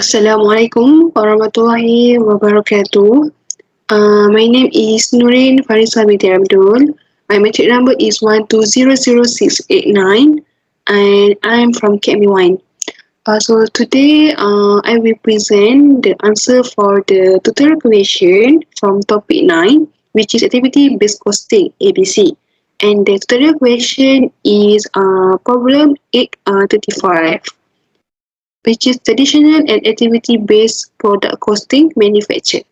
Assalamualaikum warahmatullahi wabarakatuh. My name is Nurin Farisah binti Abdul. My matric number is 1200689 and I'm from KMU1. So today I will present the answer for the tutorial question from topic 9, which is activity-based costing ABC. And the tutorial question is problem 8-35. Which is traditional and activity-based product costing manufactured.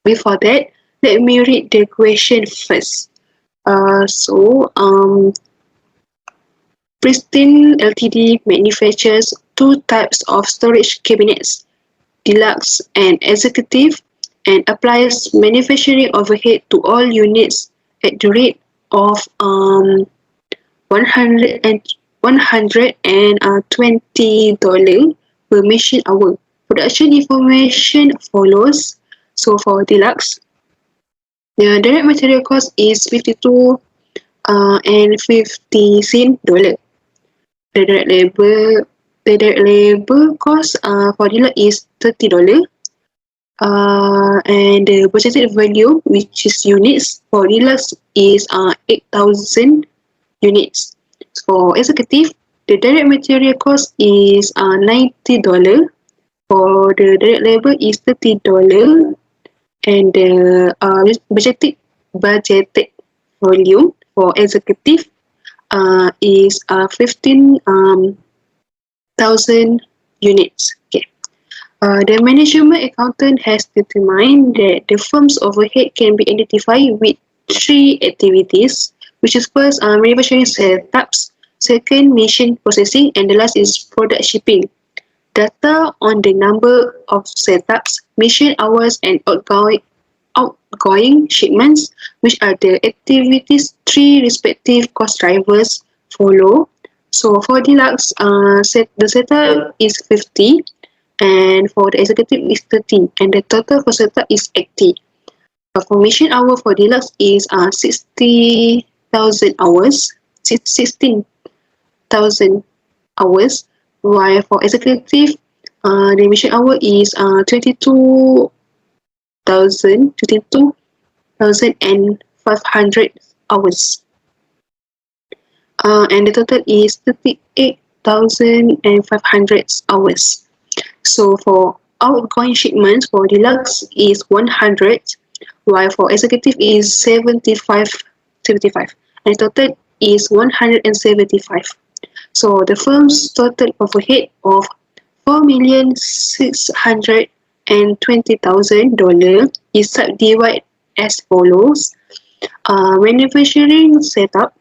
Before that, let me read the question first. Pristine Ltd manufactures two types of storage cabinets, deluxe and executive, and applies manufacturing overhead to all units at the rate of $120 per machine hour. Production information follows. So for deluxe, the direct material cost is 52 and 50 cent dollar. The direct labor cost for deluxe is $30. And the projected value, which is units for deluxe, is 8,000 units. For executive, the direct material cost is $90. For the direct labor is $30, and the budgeted volume for executive is 15,000 units. Okay. The management accountant has determined that the firm's overhead can be identified with three activities, which is first manufacturing setups, second machine processing, and the last is product shipping. Data on the number of setups, machine hours, and outgoing shipments, which are the activities' three respective cost drivers, follow. So for deluxe, the setup is 50, and for the executive is 30, and the total for setup is 80. For machine hour for deluxe is 16,000 hours, while for executive, the machine hour is 22,500 hours. And the total is 38,500 hours. So for outgoing shipments for deluxe is 100, while for executive is 75, and total is 175. So the firm's total overhead of $4,620,000 is subdivided as follows. Manufacturing setup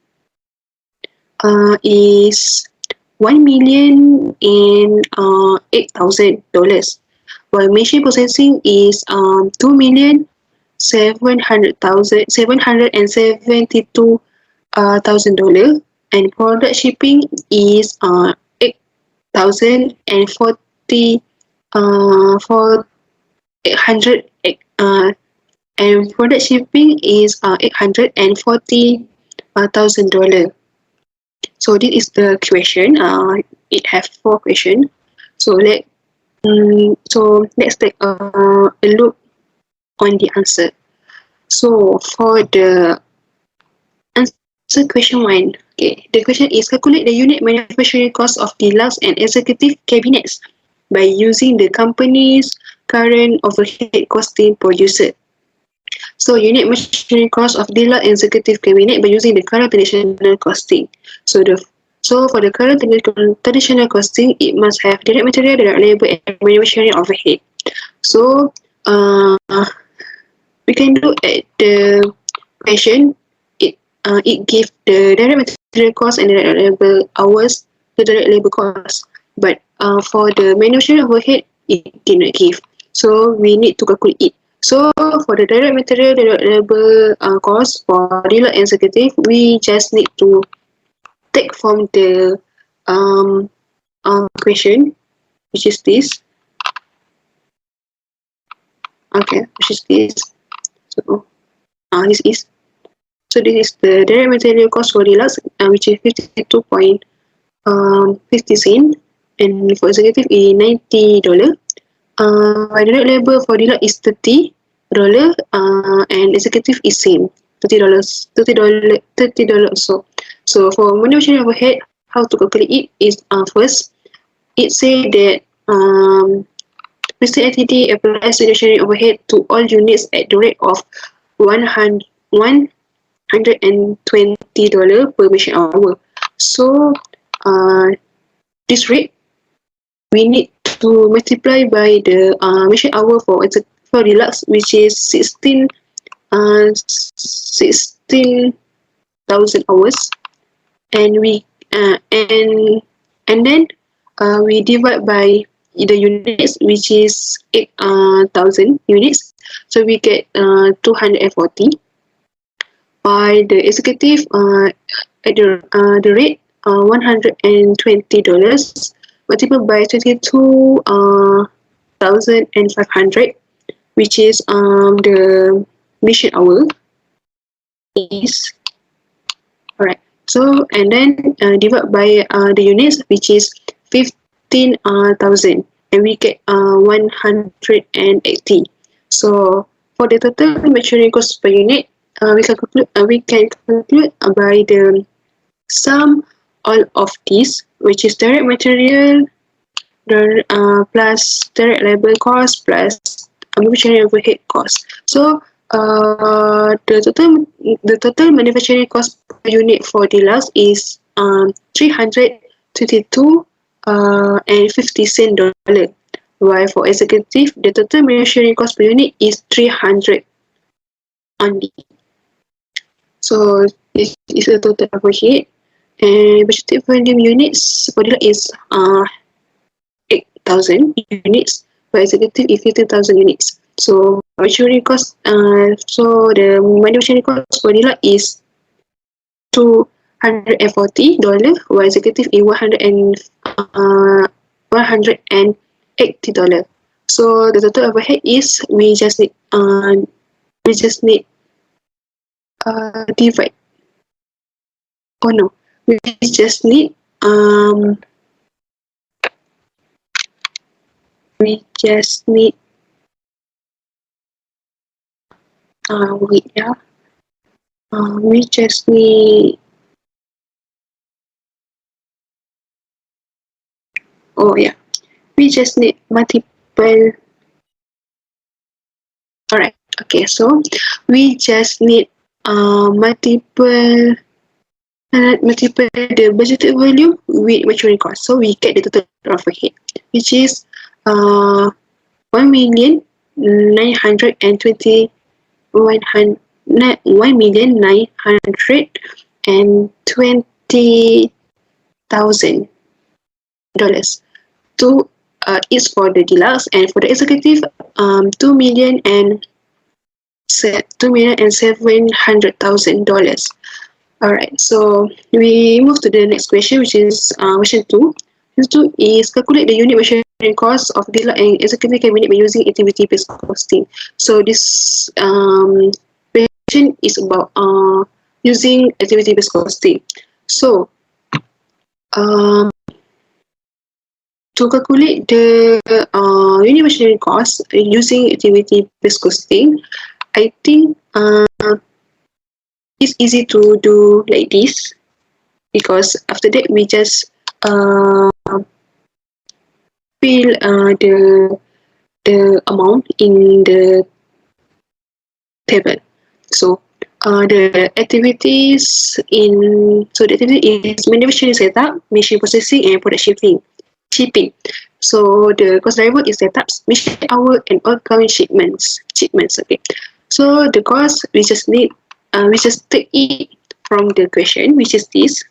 is $1,008,000, while machine processing is $2,772,000, and product shipping is $800, and product shipping is $840,000. So this is the question. It has 4 questions. So let's take a look on the answer. So for the answer question 1, okay, the question is calculate the unit manufacturing cost of deluxe and executive cabinets by using the company's current overhead costing producer. So unit manufacturing cost of deluxe and executive cabinet by using the current traditional costing. So for the current traditional costing, it must have direct material, direct labor, and manufacturing overhead. So we can look at the question. It gives the direct material cost and direct labor hours, the direct labor cost. But for the manufacturing overhead, it did not give. So we need to calculate it. So for the direct material, direct labor cost for deluxe and executive, we just need to take from the question, which is this. Okay, which is this. So this is. So this is the direct material cost for deluxe, which is 52.50 cent, and for executive is $90. Direct labor for deluxe is $30, and executive is same $30, $30 also. So for manufacturing overhead, how to calculate it is first, it say that Mr. LTD applies stationary overhead to all units at the rate of $120 per machine hour. So this rate we need to multiply by the machine hour for deluxe, which is 16,000 hours, and then we divide by the units, which is 8,000 units, so we get 240. By the executive at the rate $120 multiplied by 22,500, which is the mission hour is alright. So and then divide by the units, which is 15,000, and we get 180. So for the total manufacturing cost per unit, we can conclude by the sum all of these, which is direct material plus direct labor cost plus manufacturing overhead cost. So the total manufacturing cost per unit for deluxe is 322 and 50 cent dollar. While for executive, the total manufacturing cost per unit is 300 only. So this is a total overhead, and budgeted volume units for deluxe is 8,000 units, for executive is 15,000 units. So manufacturing cost, so the manufacturing cost for deluxe is $240, while executive is $180. So the total overhead is we just need divide. Oh no, we just need wait, yeah. We just need, oh yeah, we just need multiple. Alright, okay, so we just need multiple the budgeted volume with maturing cost. So we get the total overhead, which is 1,920,000 dollars. To is for the deluxe, and for the executive, 2,700,000 dollars. Alright, so we move to the next question, which is question 2. Question 2 is calculate the unit measuring cost of deluxe and executive cabinet by using activity-based costing. So this question is about using activity-based costing. So to calculate the unit measuring cost using activity-based costing, I think it's easy to do like this, because after that we just fill the amount in the table. So the activities the activity is manufacturing setup, machine processing, and product shipping. So the cost driver is setups, machine hour, and outgoing shipments. Okay. So the cost we just need we just take it from the question, which is this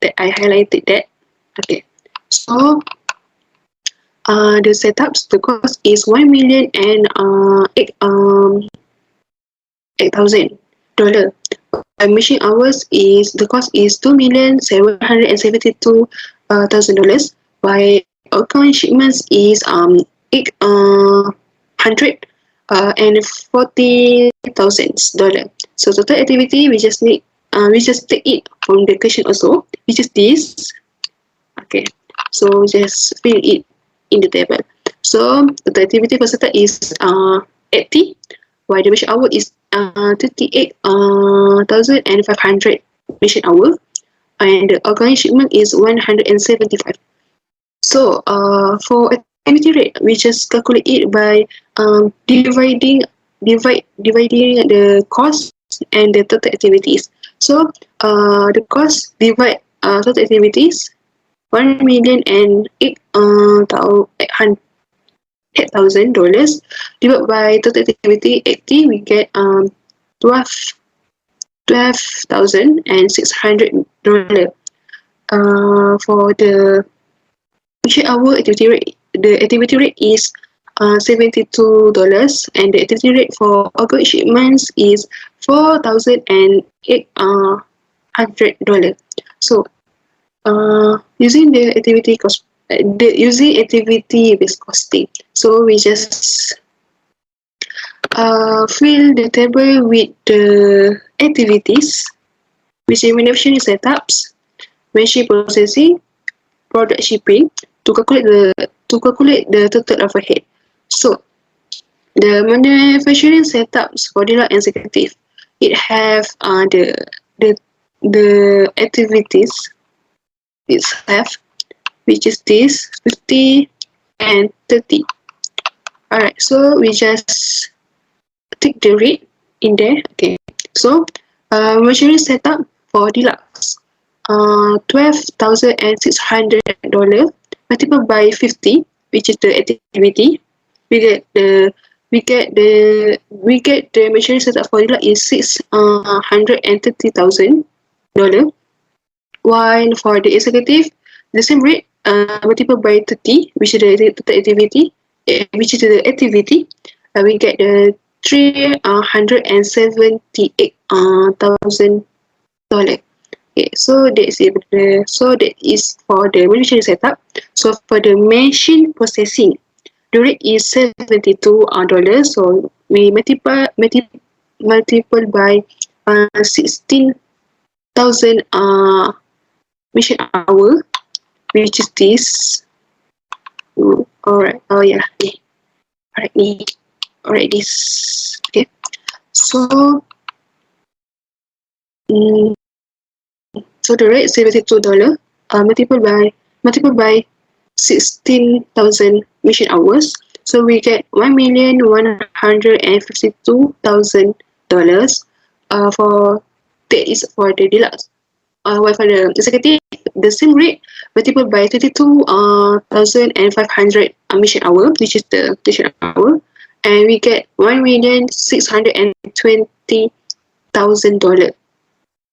that I highlighted that. Okay. So the setups, the cost is $1,008,000. Machine hours is the cost is $2,772,000. By outgoing shipments is $840,000. So total activity we just need we just take it from the question also, which is this. Okay. So just fill it in the table. So the activity peserta is 80, while the mission hour is 38,500 mission hour, and the organic shipment is 175. So for activity rate, we just calculate it by dividing the cost and the total activities. So the cost divide total activities 1,008,800 $8,000 divided by total activity 80, we get 12,600 for the mission hour activity rate. The activity rate is $72, and the activity rate for organic shipments is $4,800. So using the activity cost, using activity based costing. So we just fill the table with the activities, which is manufacturing setups, machine processing, product shipping, to calculate the total overhead. So the manufacturing setups for dealer executive, it have the activities itself, which is this 50 and 30. Alright, so we just take the rate in there. Okay, so machinery setup for deluxe, $12,600 multiplied by 50, which is the activity. We get the machinery setup for deluxe is $630,000. While for the executive, the same rate multiplied by 30, which is the activity, we get the $378,000. Okay, so that is for the manufacturing setup. So for the machine processing, the rate is $72. So we multiply by 16,000 mission hour, which is this. Alright, oh yeah, okay. Alright, this. Okay, so so the rate $72 multiplied by 16,000 mission hours. So we get $1,152,000 for that is for the deluxe. While for the executive, the same rate multiplied by 22,500 mission hour, which is the mission hour, and we get $1,620,000.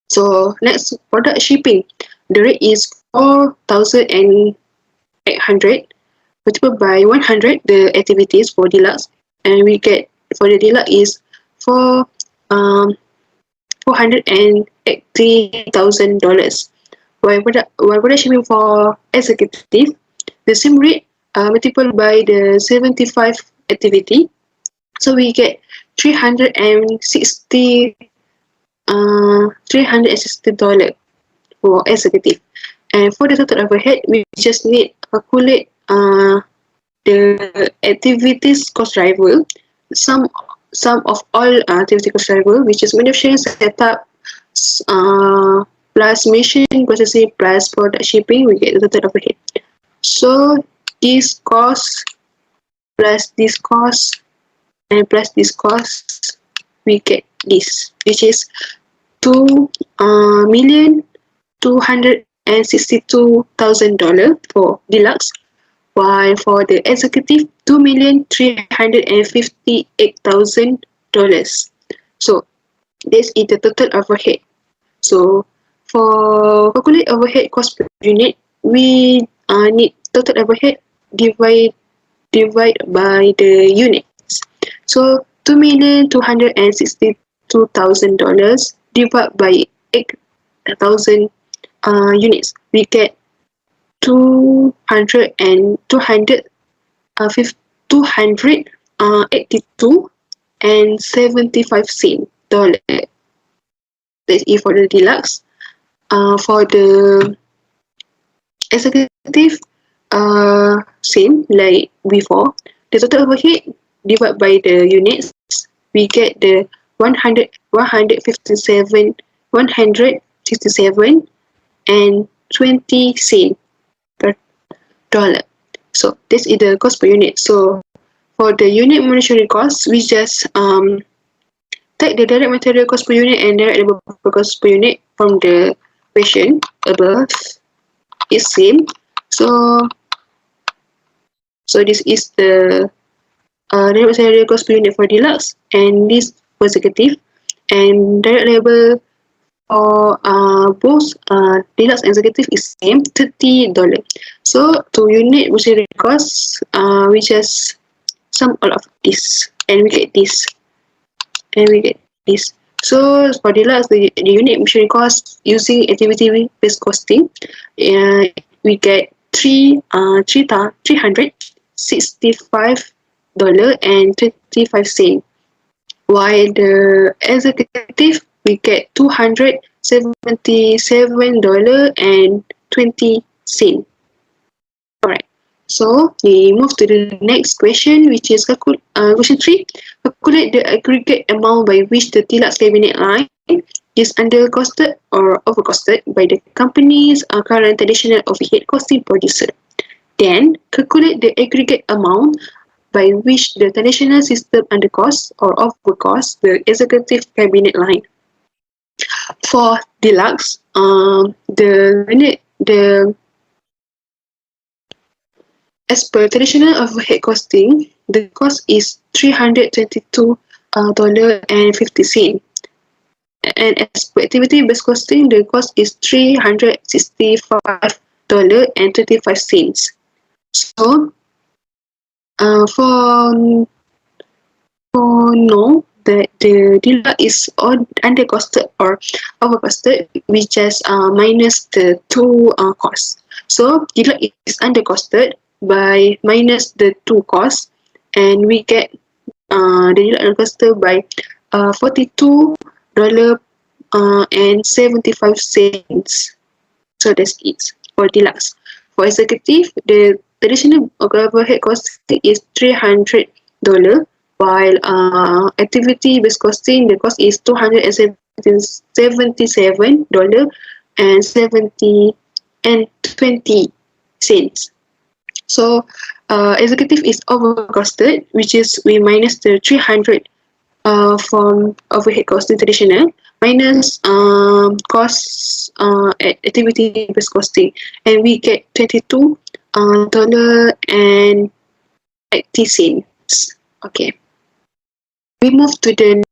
So next, product shipping, the rate is 4,800 multiplied by 100 the activities for deluxe, and we get for the deluxe is $480,000. While product shipping for executive, the same rate multiplied by the 75 activity, so we get $360 for executive. And for the total overhead, we just need to calculate the activities cost driver, sum of all activity cost driver, which is manufacturing setup plus machine processing plus product shipping, we get the total overhead. So this cost plus this cost and plus this cost, we get this, which is $2,262,000 for deluxe, while for the executive $2,358,000. So this is the total overhead. So for calculate overhead cost per unit, we need total overhead divide by the units. So $2,262,000 divided by 8,000 units, we get 282.75 cents. That is for the deluxe. For the executive, same like before. The total overhead divided by the units, we get the 157 and 20 cent per dollar. So this is the cost per unit. So for the unit monetary cost, we just take the direct material cost per unit and direct labor cost per unit from the question above. It's same. So this is the direct material cost per unit for deluxe, and this for executive, and direct labor for both deluxe and executive is same, $30. So to unit material cost, we just sum all of this and we get this. So for deluxe, the unit material cost using activity based costing, we get $365.25, while the executive we get $277.20. Alright, so we move to the next question, which is question 3. Calculate the aggregate amount by which the deluxe cabinet line is undercosted or overcosted by the company's current traditional overhead costing producer. Then, calculate the aggregate amount by which the traditional system undercost or overcost the executive cabinet line. For deluxe, as per traditional overhead costing, the cost is $322.50. And as per activity-based costing, the cost is $365.25. So, for no, the dealer is undercosted or overcosted, we just minus the two costs. So, dealer is undercosted by minus the two costs, and we get the dealer undercosted by $42.75. So that's it for deluxe. For executive, the traditional overhead costing is $300, while activity-based costing, the cost is $277.20. So executive is overcosted, which is we minus the 300 from overhead costing traditional minus costs at activity-based costing, and we get $22.80. Okay. We move to the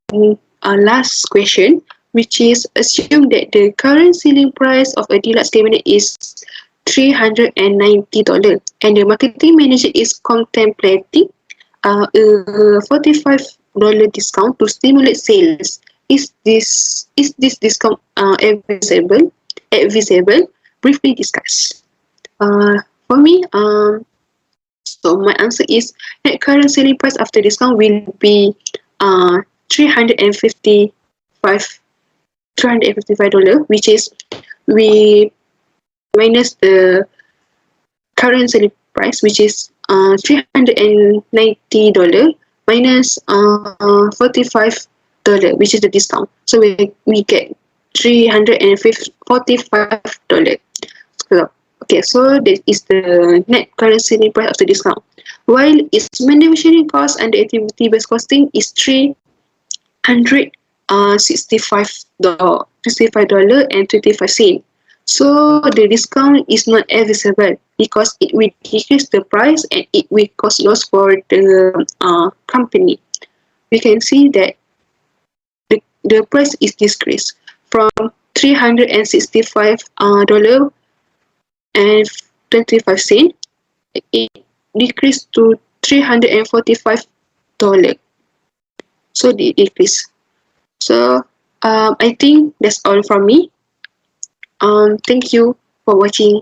last question, which is assume that the current selling price of a deluxe cabinet is $390, and the marketing manager is contemplating a $45 discount to stimulate sales. Is this discount advisable? Briefly discuss. For me, so my answer is net current selling price after discount will be $355, which is we minus the current selling price, which is $390 minus $45, which is the discount. So we get $345. So that is the net current selling price after discount. While its manufacturing cost and the activity-based costing is $365.25. So the discount is not advisable because it will decrease the price and it will cause loss for the company. We can see that the price is decreased from $365 and 25 cents. It decreased to $345. So the decrease. So I think that's all from me. Thank you for watching.